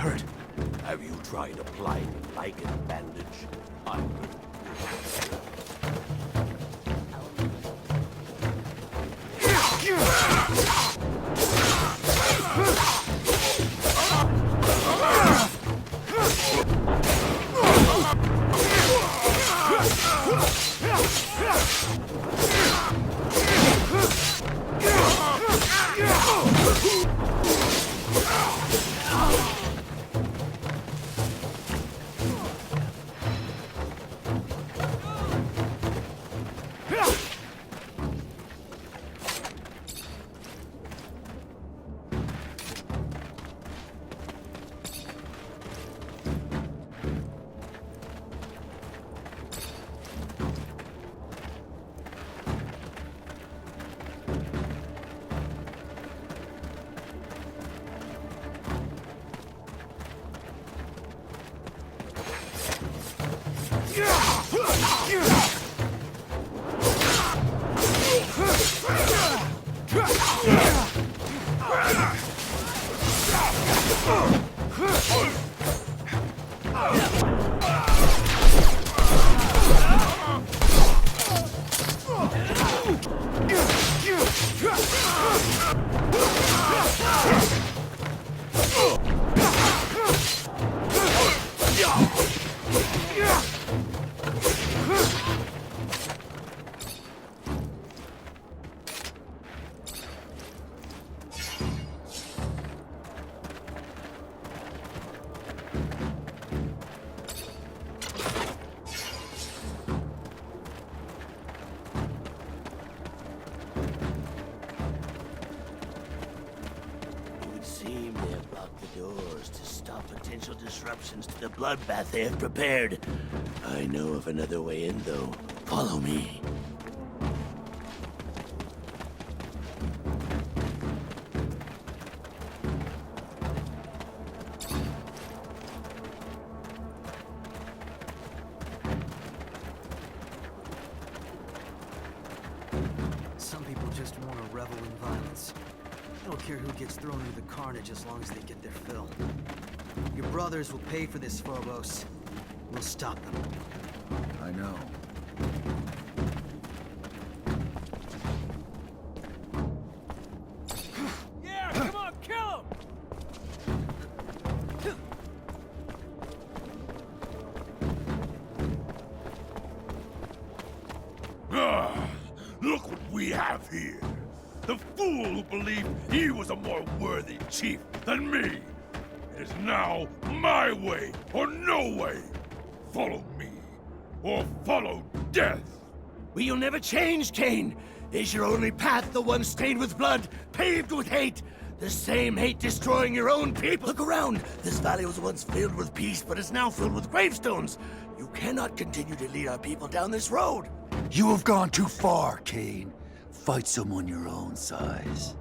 Hurt. Have you tried applying a lichen bandage? I'm potential disruptions to the bloodbath they have prepared. I know of another way in, though. Follow me. Some people just want to revel in violence. They don't care who gets thrown into the carnage as long as they get their fill. Your brothers will pay for this, Phobos. We'll stop them. I know. Yeah, come on, kill him! Look what we have here. The fool who believed he was a more worthy chief than me. It is now my way or no way. Follow me, or follow death. Will you never change, Cain? Is your only path the one stained with blood, paved with hate? The same hate destroying your own people? Look around. This valley was once filled with peace, but is now filled with gravestones. You cannot continue to lead our people down this road. You have gone too far, Cain. Fight someone your own size.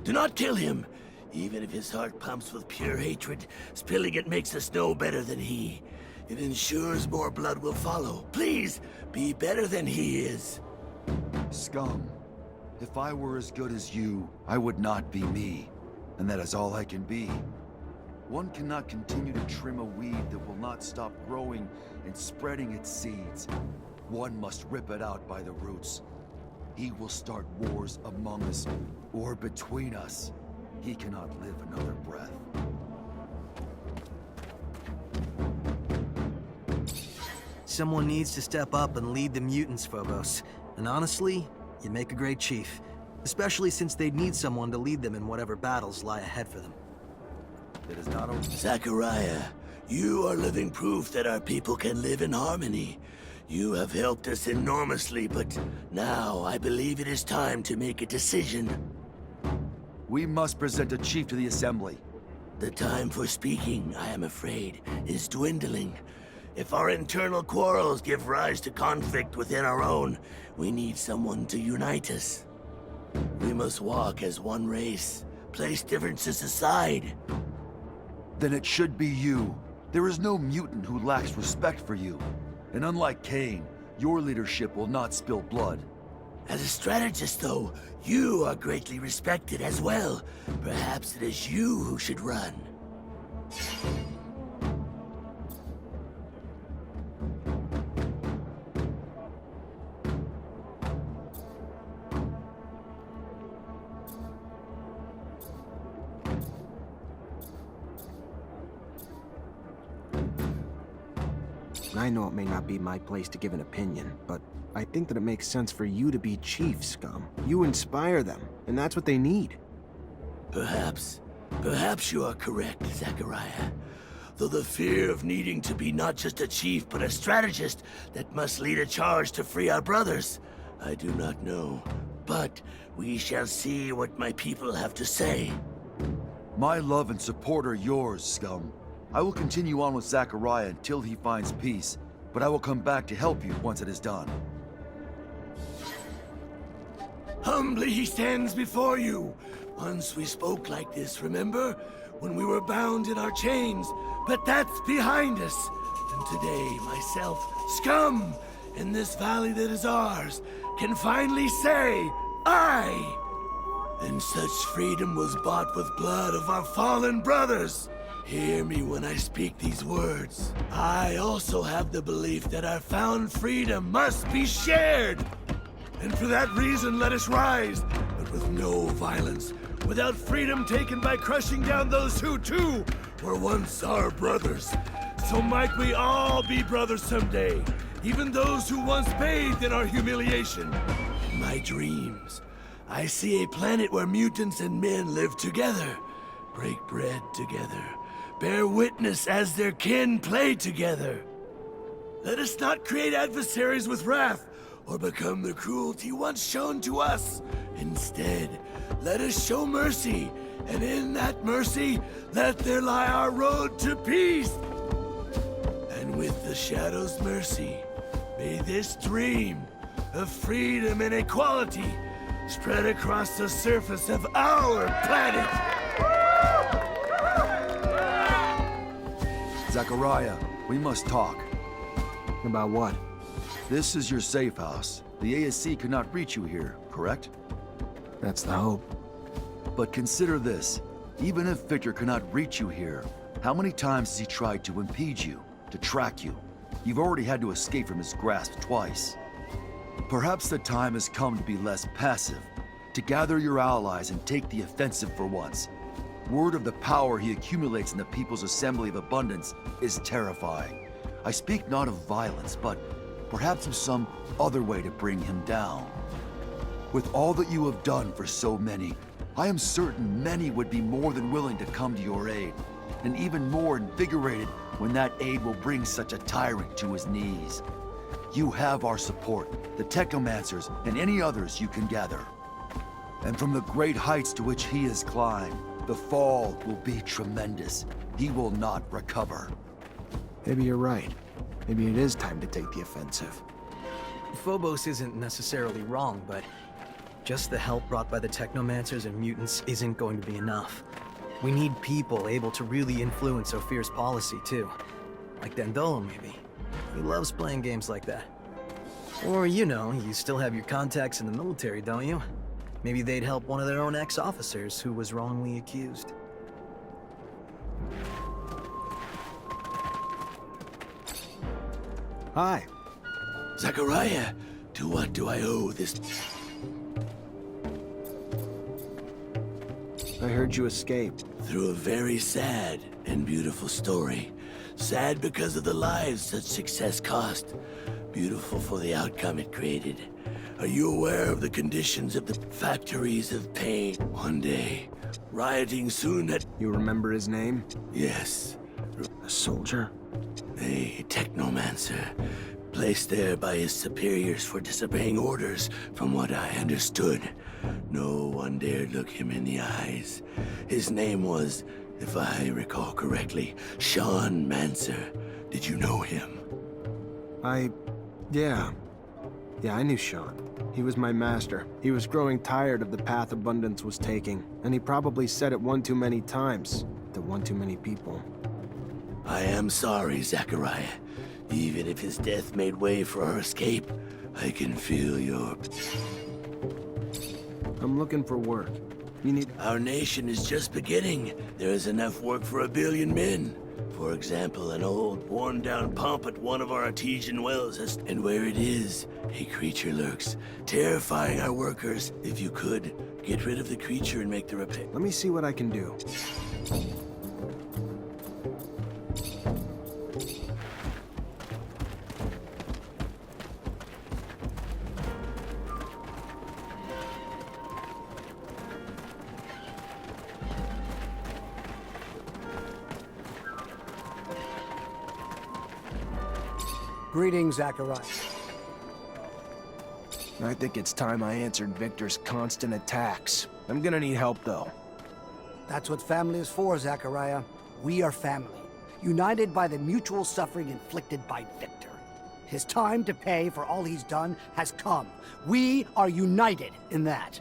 Do not kill him. Even if his heart pumps with pure hatred, spilling it makes us no better than he. It ensures more blood will follow. Please, be better than he is. Scum. If I were as good as you, I would not be me. And that is all I can be. One cannot continue to trim a weed that will not stop growing and spreading its seeds. One must rip it out by the roots. He will start wars among us, or between us. He cannot live another breath. Someone needs to step up and lead the mutants, Phobos. And honestly, you make a great chief. Especially since they'd need someone to lead them in whatever battles lie ahead for them. It is not only... Zachariah, you are living proof that our people can live in harmony. You have helped us enormously, but now I believe it is time to make a decision. We must present a chief to the Assembly. The time for speaking, I am afraid, is dwindling. If our internal quarrels give rise to conflict within our own, we need someone to unite us. We must walk as one race, place differences aside. Then it should be you. There is no mutant who lacks respect for you. And unlike Cain, your leadership will not spill blood. As a strategist, though, you are greatly respected as well. Perhaps it is you who should run. I know it may not be my place to give an opinion, but I think that it makes sense for you to be chief, Scum. You inspire them, and that's what they need. Perhaps you are correct, Zachariah. Though the fear of needing to be not just a chief, but a strategist that must lead a charge to free our brothers, I do not know. But we shall see what my people have to say. My love and support are yours, Scum. I will continue on with Zachariah until he finds peace, but I will come back to help you once it is done. Humbly he stands before you. Once we spoke like this, remember? When we were bound in our chains. But that's behind us. And today, myself, Scum, in this valley that is ours, can finally say, I! And such freedom was bought with blood of our fallen brothers. Hear me when I speak these words. I also have the belief that our found freedom must be shared. And for that reason, let us rise, but with no violence, without freedom taken by crushing down those who, too, were once our brothers. So might we all be brothers someday, even those who once bathed in our humiliation. In my dreams, I see a planet where mutants and men live together, break bread together, bear witness as their kin play together. Let us not create adversaries with wrath, or become the cruelty once shown to us. Instead, let us show mercy, and in that mercy, let there lie our road to peace. And with the Shadow's mercy, may this dream of freedom and equality spread across the surface of our planet. Zachariah, we must talk. About what? This is your safe house. The ASC cannot reach you here, correct? That's the hope. But consider this. Even if Victor cannot reach you here, how many times has he tried to impede you, to track you? You've already had to escape from his grasp twice. Perhaps the time has come to be less passive, to gather your allies and take the offensive for once. Word of the power he accumulates in the People's Assembly of Abundance is terrifying. I speak not of violence, but perhaps of some other way to bring him down. With all that you have done for so many, I am certain many would be more than willing to come to your aid, and even more invigorated when that aid will bring such a tyrant to his knees. You have our support, the Technomancers, and any others you can gather. And from the great heights to which he has climbed, the fall will be tremendous. He will not recover. Maybe you're right. Maybe it is time to take the offensive. Phobos isn't necessarily wrong, but Just the help brought by the Technomancers and mutants isn't going to be enough. We need people able to really influence Ophir's policy, too. Like Dandolo, maybe. He loves playing games like that. Or, you know, you still have your contacts in the military, don't you? Maybe they'd help one of their own ex-officers who was wrongly accused. Hi. Zachariah, to what do I owe this? I heard you escaped. Through a very sad and beautiful story. Sad because of the lives such success cost. Beautiful for the outcome it created. Are you aware of the conditions of the factories of pain? One day, rioting soon at... You remember his name? Yes, A soldier? a Technomancer. Placed there by his superiors for disobeying orders, from what I understood. No one dared look him in the eyes. His name was, if I recall correctly, Sean Mancer. Did you know him? Yeah. Yeah, I knew Sean. He was my master. He was growing tired of the path Abundance was taking, and he probably said it one too many times to one too many people. I am sorry, Zachariah. Even if his death made way for our escape, I can feel your... I'm looking for work. You need... Our nation is just beginning. There is enough work for 1 billion men. For example, an old, worn-down pump at one of our artesian wells has... And where it is, a creature lurks, terrifying our workers. If you could, get rid of the creature and make the repair. Let me see what I can do. Greetings, Zachariah. I think it's time I answered Victor's constant attacks. I'm gonna need help, though. That's what family is for, Zachariah. We are family, united by the mutual suffering inflicted by Victor. His time to pay for all he's done has come. We are united in that.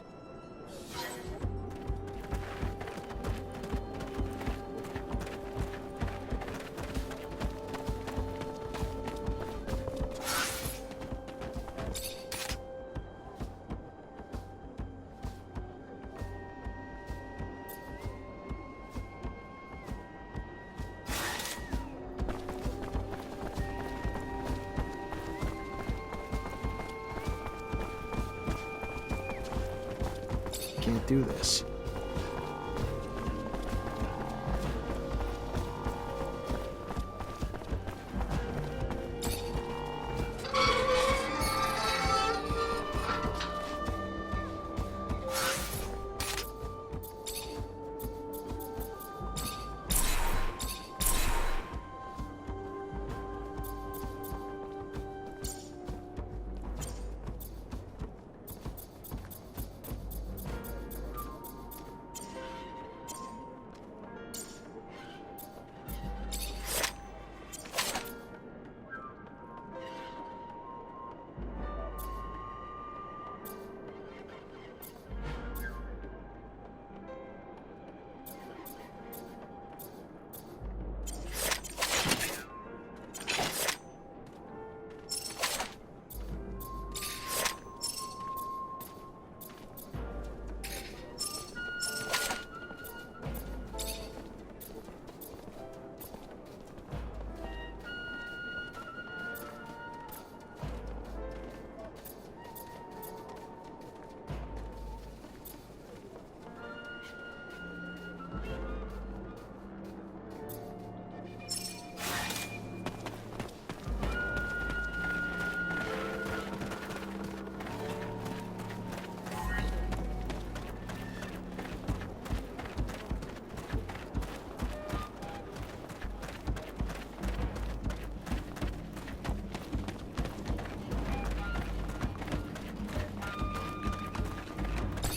Can't do this.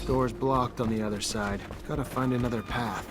Door's blocked on the other side. Gotta find another path.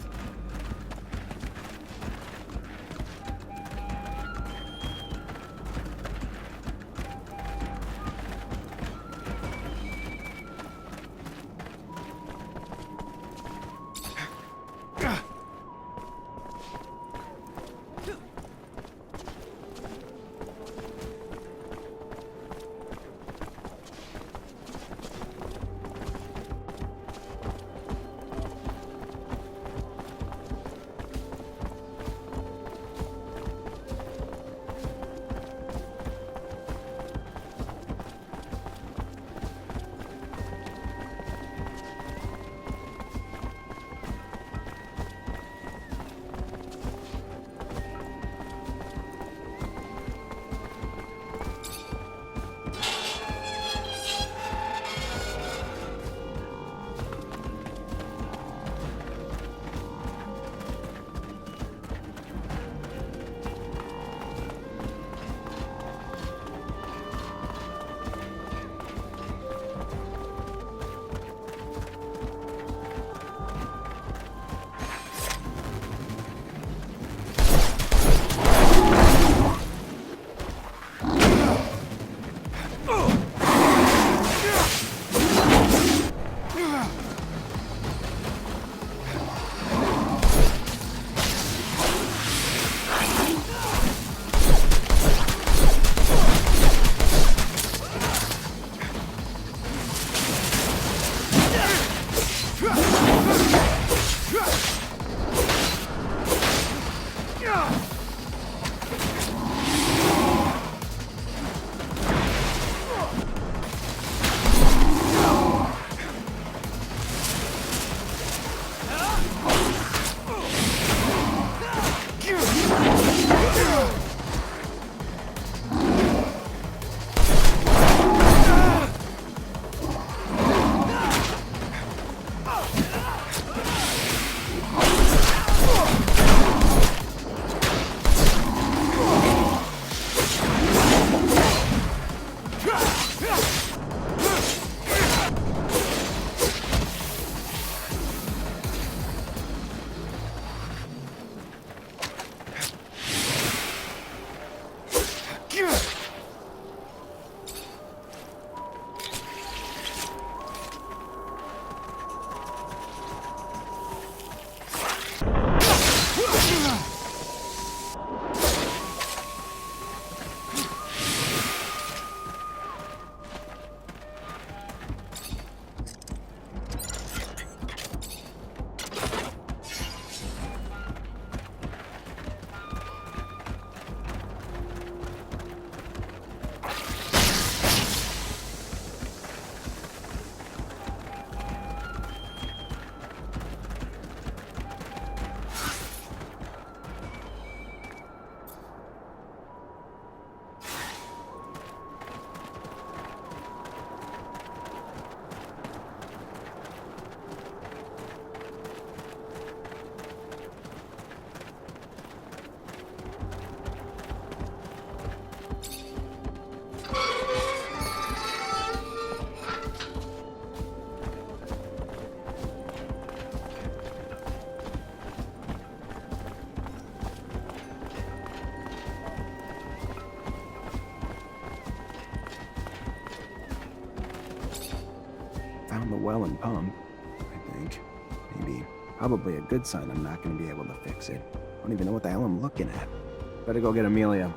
well and pumped, I think. Maybe. Probably a good sign I'm not going to be able to fix it. I don't even know what the hell I'm looking at. Better go get Amelia.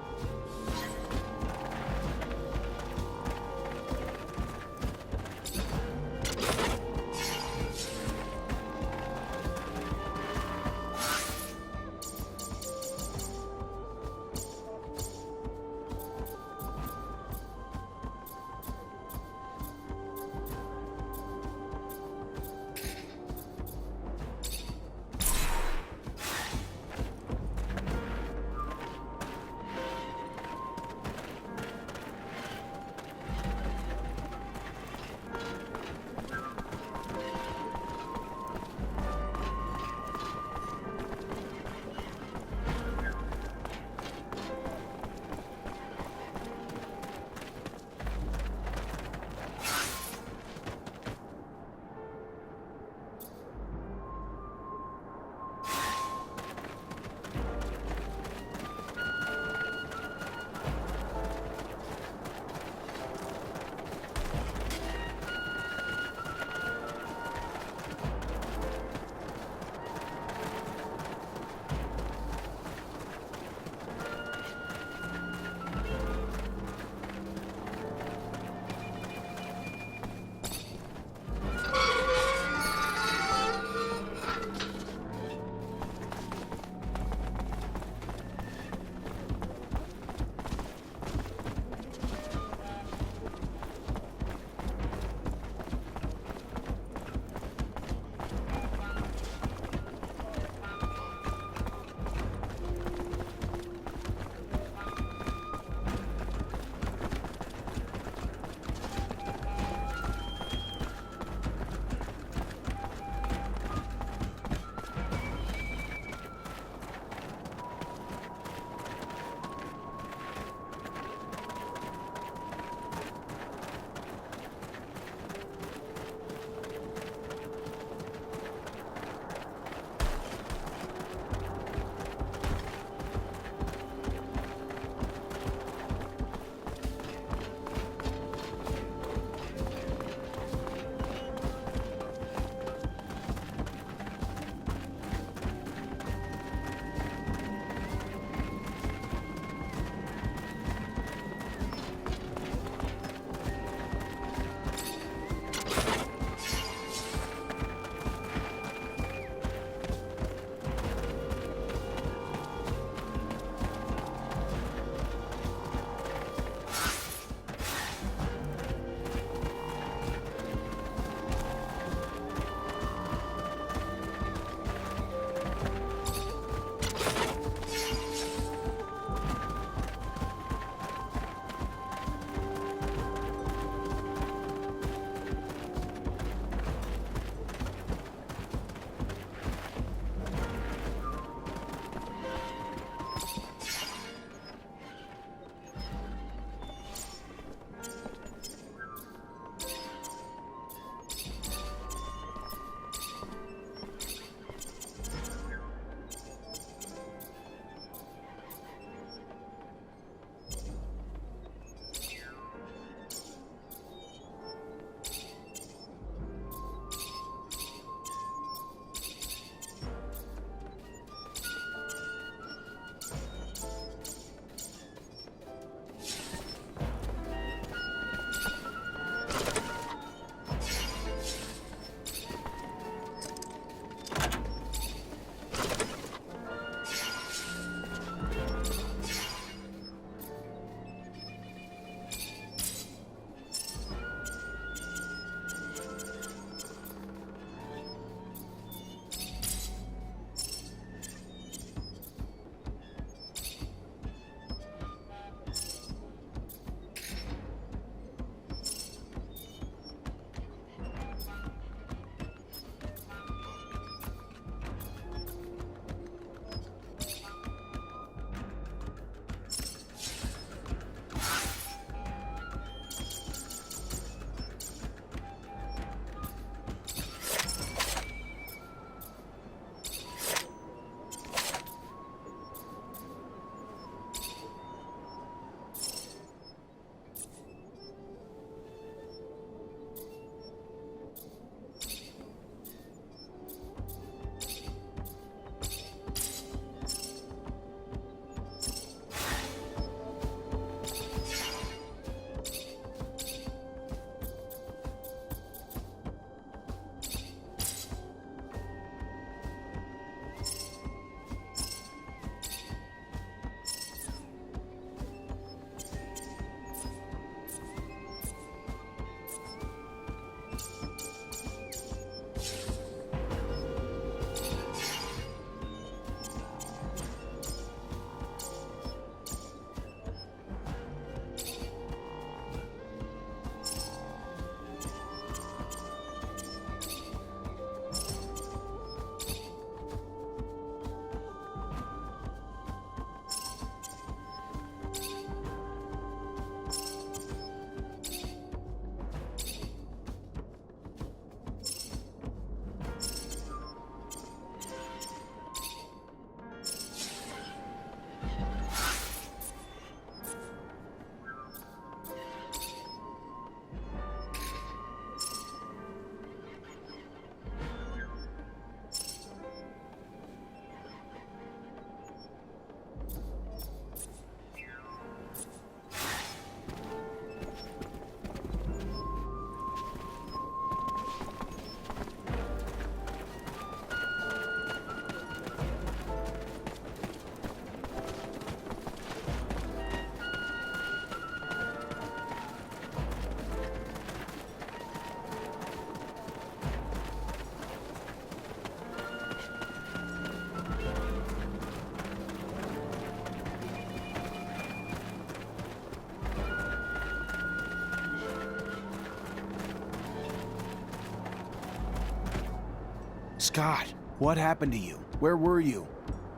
Scott, what happened to you? Where were you?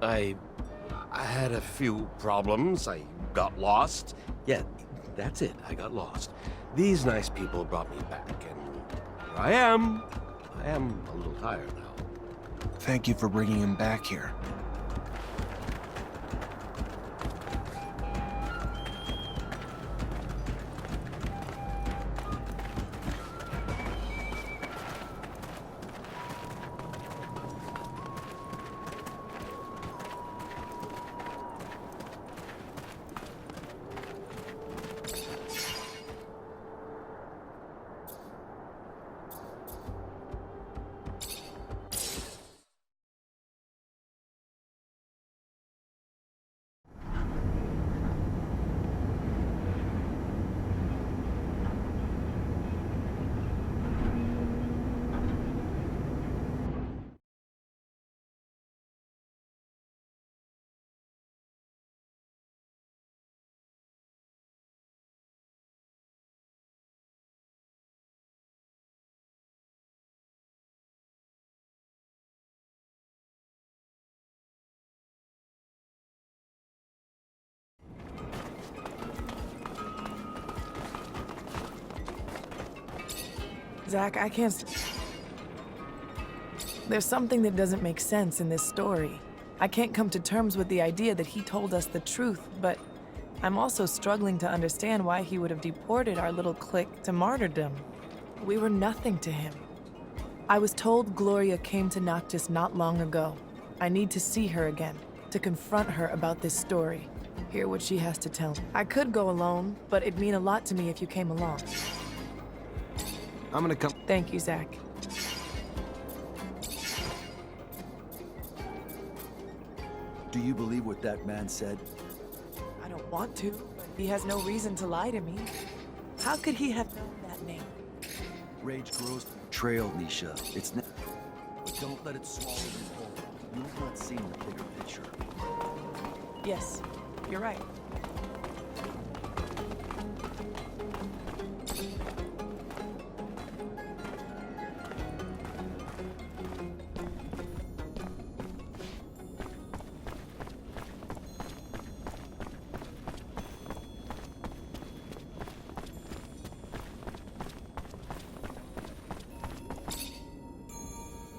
I had a few problems. I got lost. Yeah, that's it. I got lost. These nice people brought me back, and here I am. I am a little tired now. Thank you for bringing him back here. Zach, I can't... There's something that doesn't make sense in this story. I can't come to terms with the idea that he told us the truth, but I'm also struggling to understand why he would have deported our little clique to martyrdom. We were nothing to him. I was told Gloria came to Noctis not long ago. I need to see her again, to confront her about this story, hear what she has to tell me. I could go alone, but it'd mean a lot to me if you came along. I'm gonna come. Thank you, Zach. Do you believe what that man said? I don't want to, but he has no reason to lie to me. How could he have known that name? Rage grows from betrayal, Nisha. It's not. But don't let it swallow you whole. You're not seeing the bigger picture. Yes, you're right.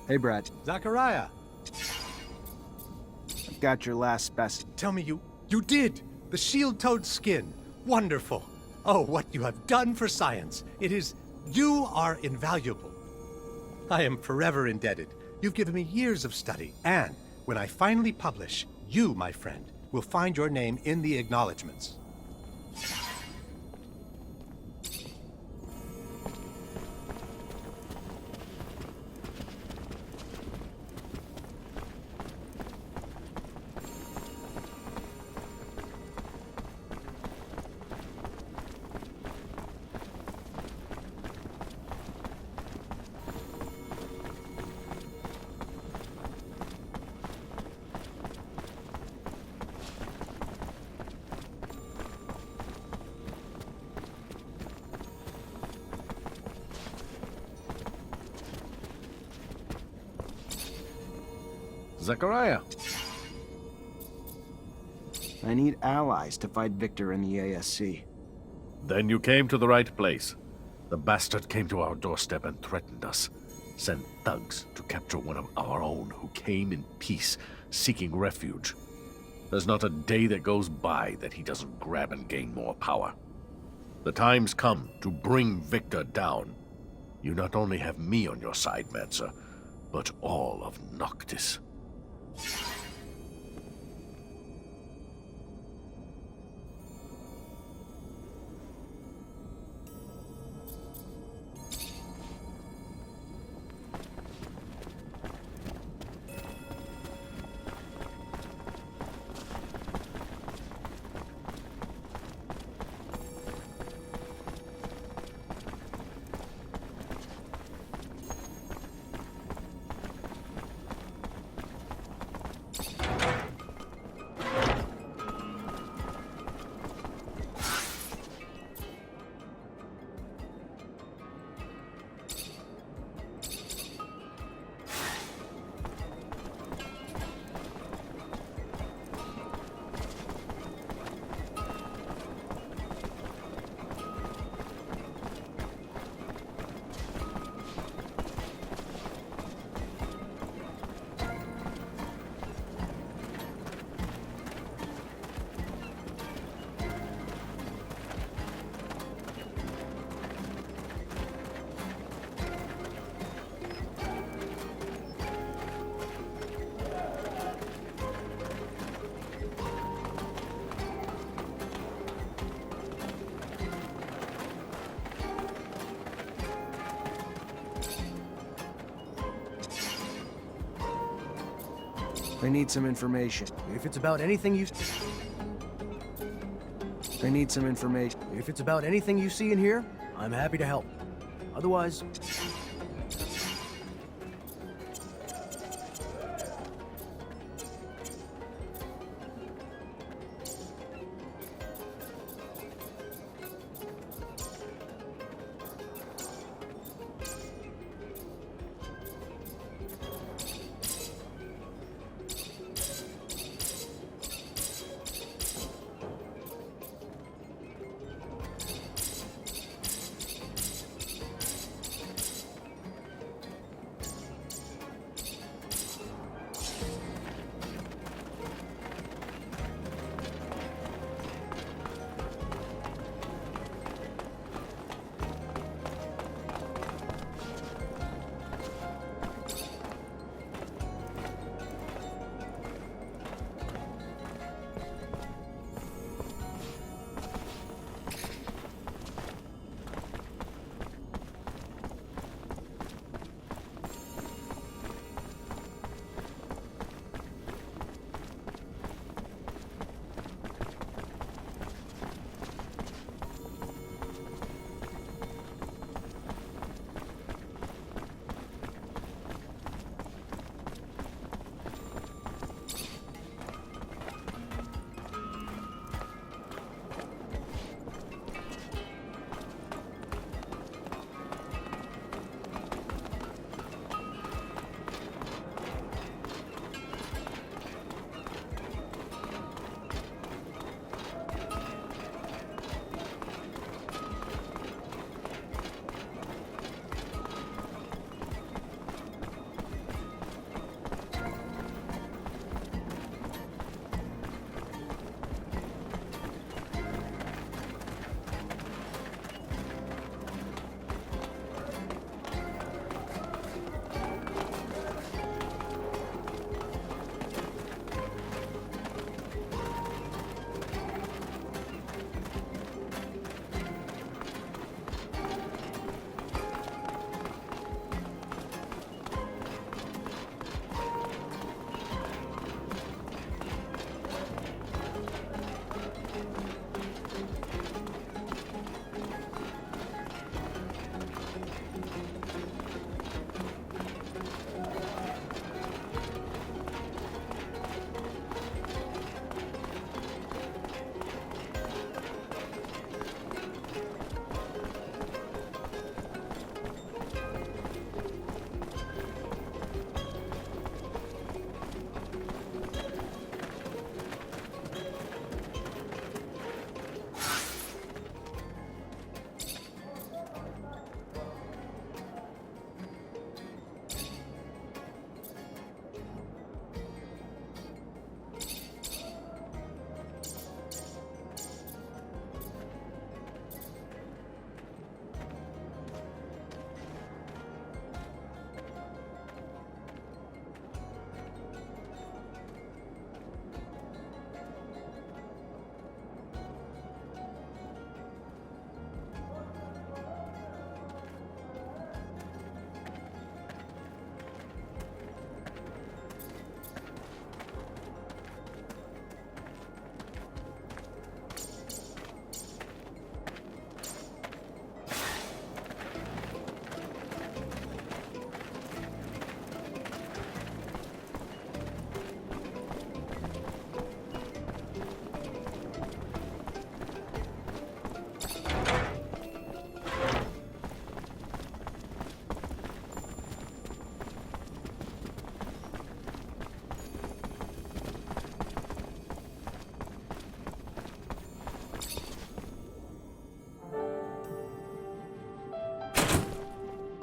Hey, Brad. Zachariah, I've got your last specimen. tell me you did! The shield-toed skin. Wonderful. Oh, what you have done for science. You are invaluable. I am forever indebted. You've given me years of study, and when I finally publish, you, my friend, will find your name in the acknowledgments. Zachariah. I need allies to fight Victor in the ASC. Then you came to the right place. The bastard came to our doorstep and threatened us. Sent thugs to capture one of our own who came in peace, seeking refuge. There's not a day that goes by that he doesn't grab and gain more power. The time's come to bring Victor down. You not only have me on your side, Mancer, but all of Noctis. I need some information. If it's about anything you... I need some information. If it's about anything you see and hear, I'm happy to help. Otherwise...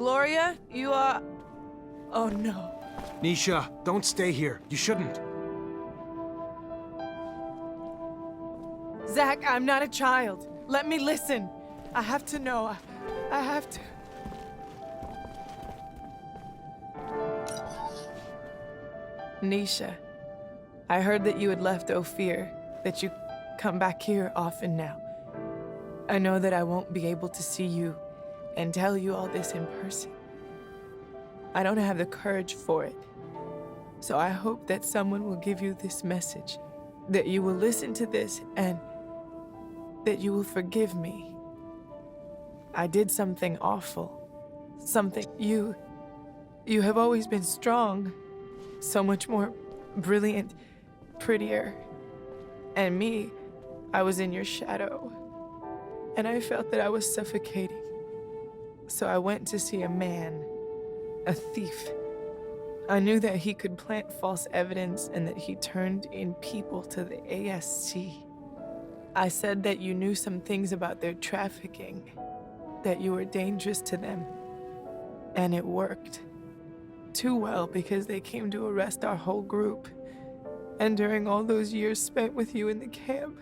Gloria, you are... Oh no. Nisha, don't stay here. You shouldn't. Zach, I'm not a child. Let me listen. I have to know. I have to... Nisha, I heard that you had left Ophir, that you come back here often now. I know that I won't be able to see you and tell you all this in person. I don't have the courage for it. So I hope that someone will give you this message, that you will listen to this and that you will forgive me. I did something awful. Something you have always been strong, so much more brilliant, prettier. And me, I was in your shadow. And I felt that I was suffocating. So I went to see a man, a thief. I knew that he could plant false evidence and that he turned in people to the ASC. I said that you knew some things about their trafficking, that you were dangerous to them. And it worked. Too well, because they came to arrest our whole group. And during all those years spent with you in the camp,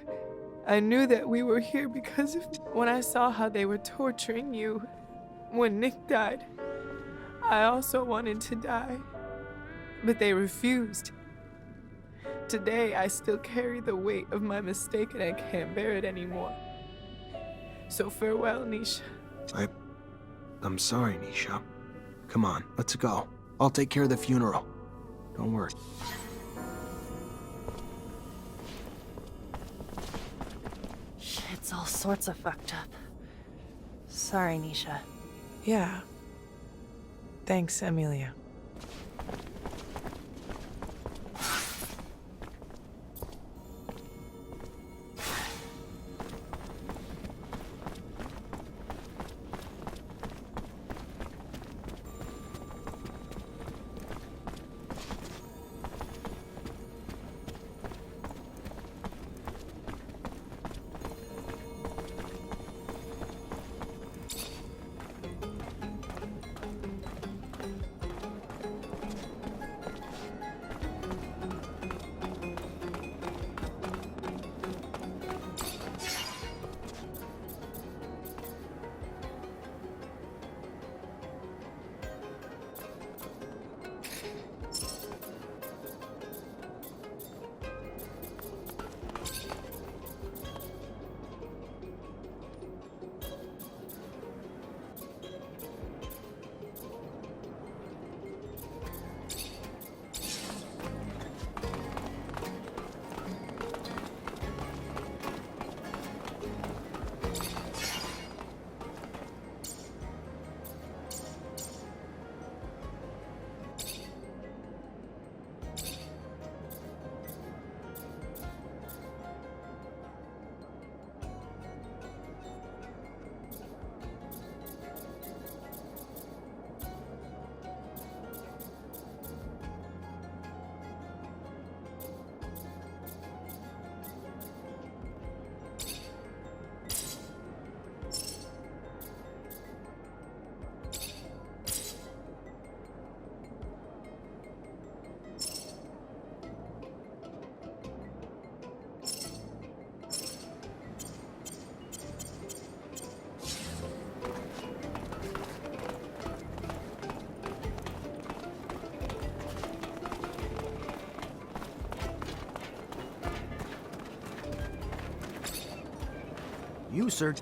I knew that we were here because of when I saw how they were torturing you. When Nick died, I also wanted to die, but they refused. Today, I still carry the weight of my mistake and I can't bear it anymore. So farewell, Nisha. I'm sorry, Nisha. Come on, let's go. I'll take care of the funeral. Don't worry. It's all sorts of fucked up. Sorry, Nisha. Yeah. Thanks, Amelia. You, sir.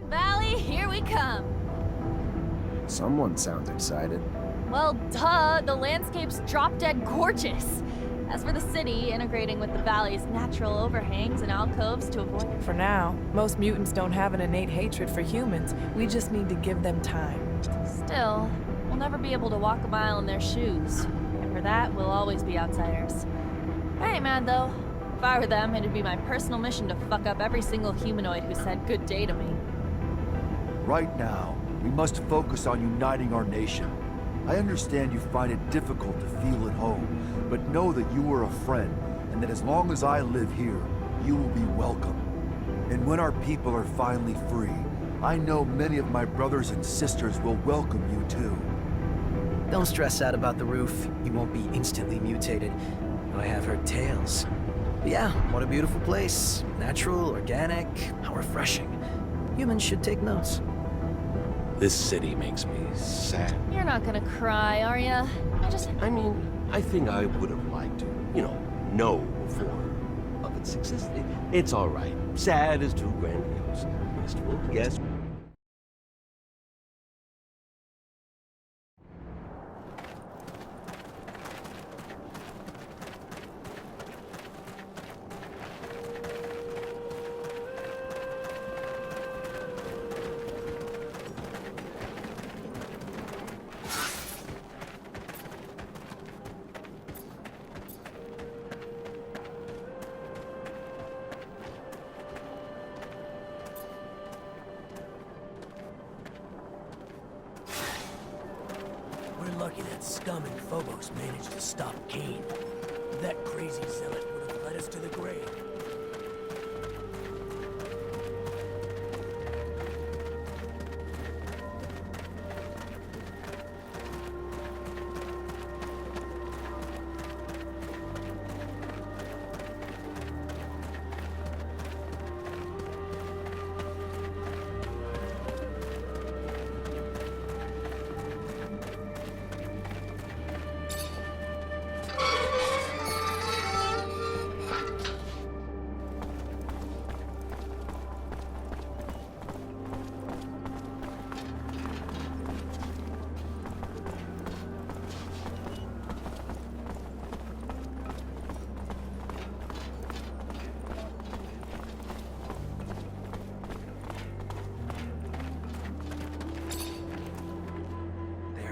Valley, here we come. Someone sounds excited. Well, duh, the landscape's drop-dead gorgeous. As for the city, integrating with the valley's natural overhangs and alcoves to avoid... For now, most mutants don't have an innate hatred for humans. We just need to give them time. Still, we'll never be able to walk a mile in their shoes. And for that, we'll always be outsiders. I ain't mad, though. If I were them, it'd be my personal mission to fuck up every single humanoid who said good day to me. Right now, we must focus on uniting our nation. I understand you find it difficult to feel at home, but know that you are a friend, and that as long as I live here, you will be welcome. And when our people are finally free, I know many of my brothers and sisters will welcome you too. Don't stress out about the roof. You won't be instantly mutated. I have heard tales. But yeah, what a beautiful place. Natural, organic, how refreshing. Humans should take notes. This city makes me sad. You're not gonna cry, are ya? I mean, I think I would have liked to, know before of its existence. It's all right. Sad is too grandiose. Wistful, yes. We're lucky that Scum and Phobos managed to stop Kane. That crazy zealot would have led us to the grave.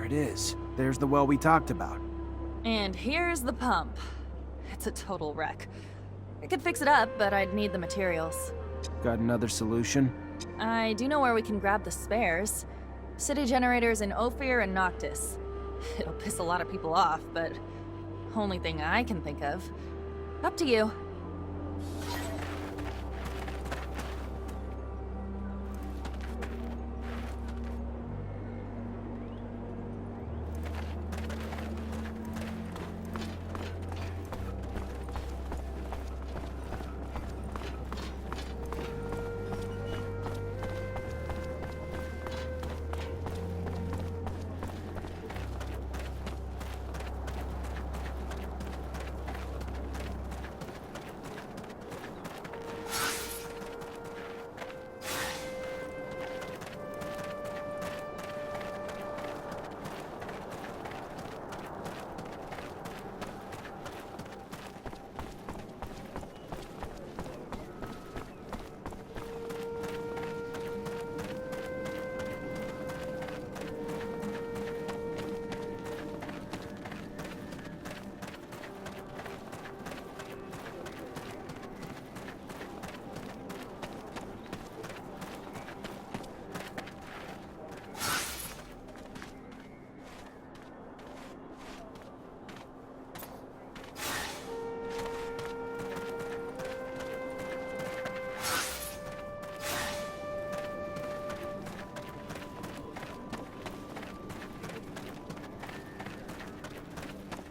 It is. There's the well we talked about. And here's the pump. It's a total wreck. I could fix it up, but I'd need the materials. Got another solution? I do know where we can grab the spares. City generators in Ophir and Noctis. It'll piss a lot of people off, but only thing I can think of. Up to you.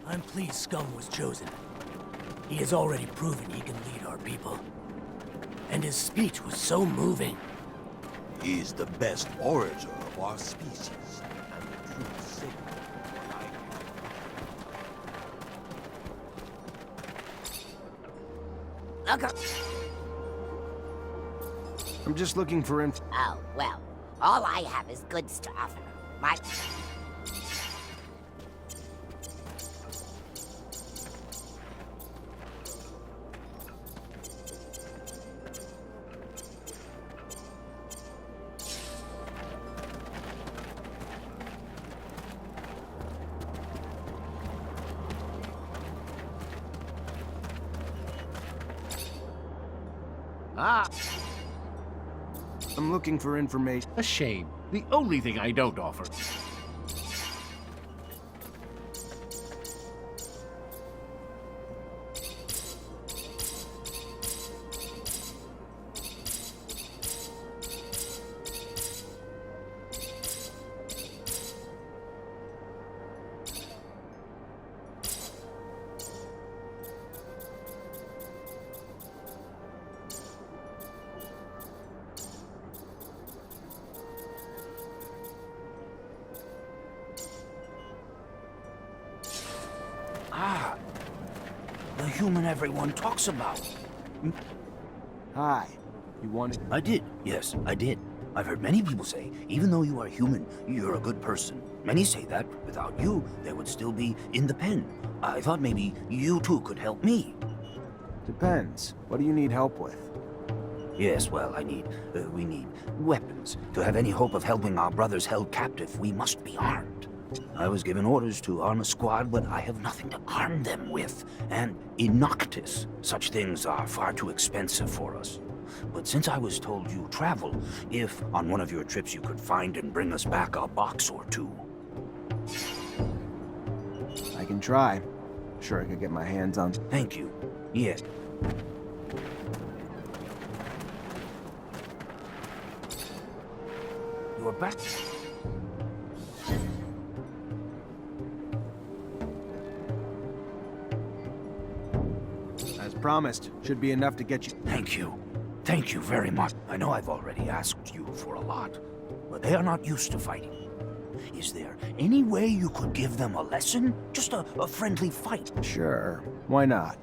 I'm pleased Scum was chosen. He has already proven he can lead our people. And his speech was so moving. He's the best orator of our species, and the true savior. I'm just looking for Oh, well, all I have is goods to offer. My... I'm looking for information. A shame. The only thing I don't offer. The human everyone talks about. Hi. You want it? I did. Yes, I did. I've heard many people say, even though you are human, you're a good person. Many say that without you, they would still be in the pen. I thought maybe you too could help me. Depends. What do you need help with? Yes, well, we need weapons. To have any hope of helping our brothers held captive, we must be armed. I was given orders to arm a squad, but I have nothing to arm them with. And in Noctis, such things are far too expensive for us. But since I was told you travel, if on one of your trips you could find and bring us back a box or two. I can try. Sure I could get my hands on. Thank you. Yes. You're back. As promised, should be enough to get you. Thank you. Thank you very much. I know I've already asked you for a lot, but they are not used to fighting. Is there any way you could give them a lesson? Just a friendly fight? Sure. Why not?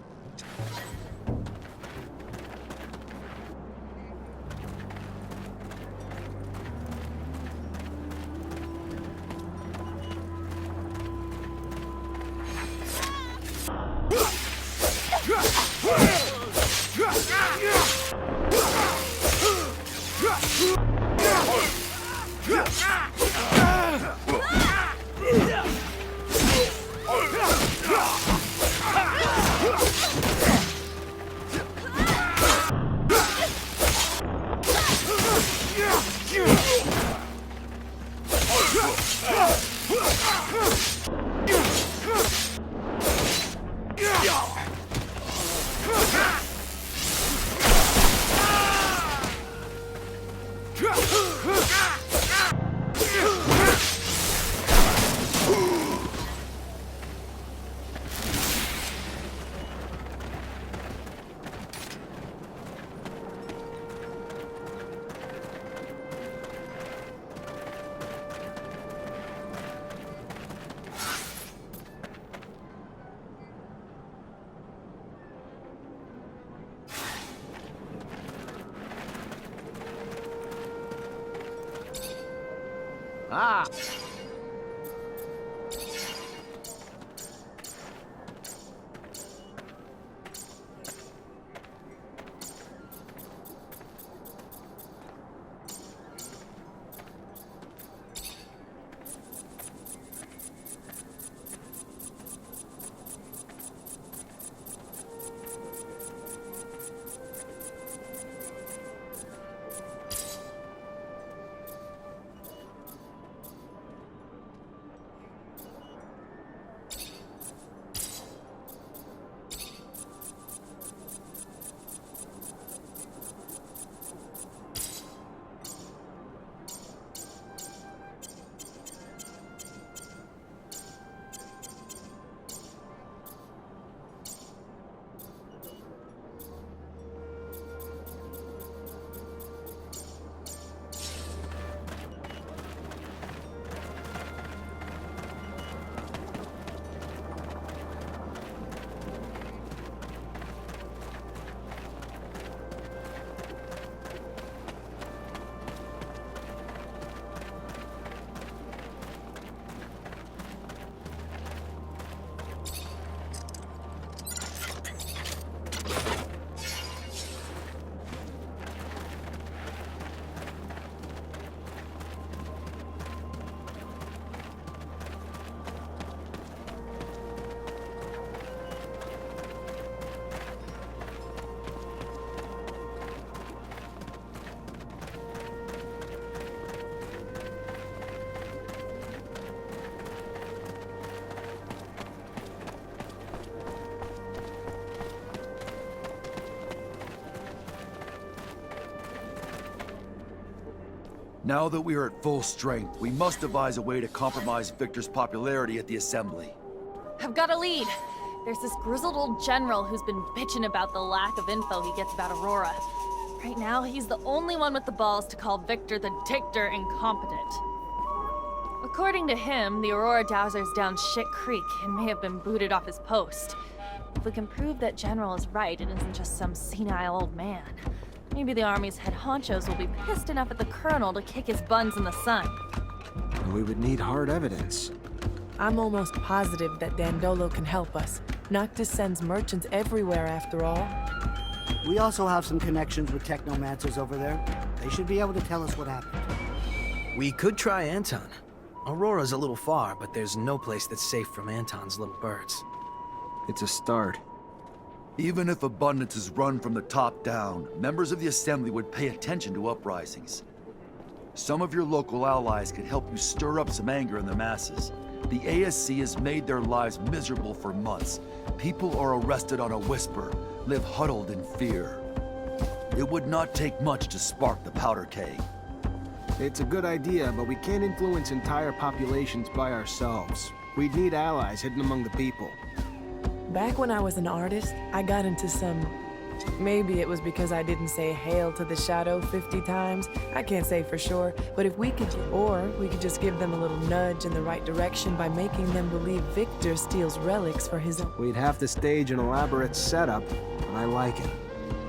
Ah! Now that we are at full strength, we must devise a way to compromise Victor's popularity at the Assembly. I've got a lead. There's this grizzled old general who's been bitching about the lack of info he gets about Aurora. Right now, he's the only one with the balls to call Victor the Dictator incompetent. According to him, the Aurora Dowser's down shit creek and may have been booted off his post. If we can prove that General is right and isn't just some senile old man, maybe the Army's head honchos will be pissed enough at the Colonel to kick his buns in the sun. We would need hard evidence. I'm almost positive that Dandolo can help us. Noctis sends merchants everywhere, after all. We also have some connections with Technomancers over there. They should be able to tell us what happened. We could try Anton. Aurora's a little far, but there's no place that's safe from Anton's little birds. It's a start. Even if abundance is run from the top down, members of the Assembly would pay attention to uprisings. Some of your local allies could help you stir up some anger in the masses. The ASC has made their lives miserable for months. People are arrested on a whisper, live huddled in fear. It would not take much to spark the powder keg. It's a good idea, but we can't influence entire populations by ourselves. We'd need allies hidden among the people. Back when I was an artist, I got into some... Maybe it was because I didn't say hail to the shadow 50 times. I can't say for sure, but if we could... Or we could just give them a little nudge in the right direction by making them believe Victor steals relics for his own... We'd have to stage an elaborate setup, but I like it.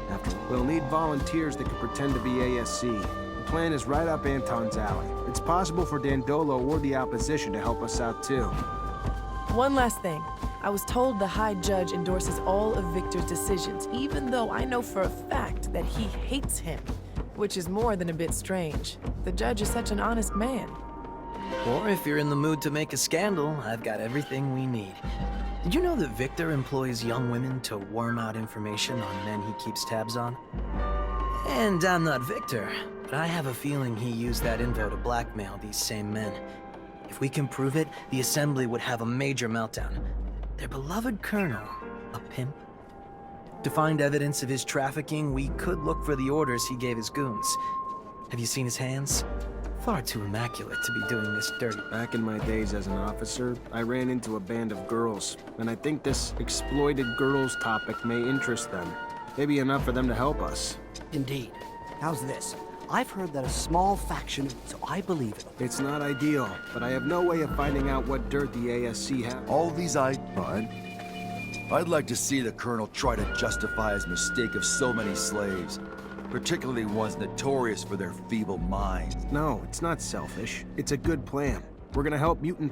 After all, we'll need volunteers that could pretend to be ASC. The plan is right up Anton's alley. It's possible for Dandolo or the opposition to help us out too. One last thing. I was told the High Judge endorses all of Victor's decisions, even though I know for a fact that he hates him, which is more than a bit strange. The judge is such an honest man. Or if you're in the mood to make a scandal, I've got everything we need. Did you know that Victor employs young women to worm out information on men he keeps tabs on? And I'm not Victor, but I have a feeling he used that info to blackmail these same men. If we can prove it, the Assembly would have a major meltdown. Their beloved colonel, a pimp? To find evidence of his trafficking, we could look for the orders he gave his goons. Have you seen his hands? Far too immaculate to be doing this dirty. Back in my days as an officer, I ran into a band of girls, and I think this exploited girls topic may interest them. Maybe enough for them to help us. Indeed. How's this? I've heard that a small faction, so I believe it. It's not ideal, but I have no way of finding out what dirt the ASC has. All these I'd like to see the Colonel try to justify his mistake of so many slaves, particularly ones notorious for their feeble minds. No, it's not selfish. It's a good plan. We're gonna help mutants in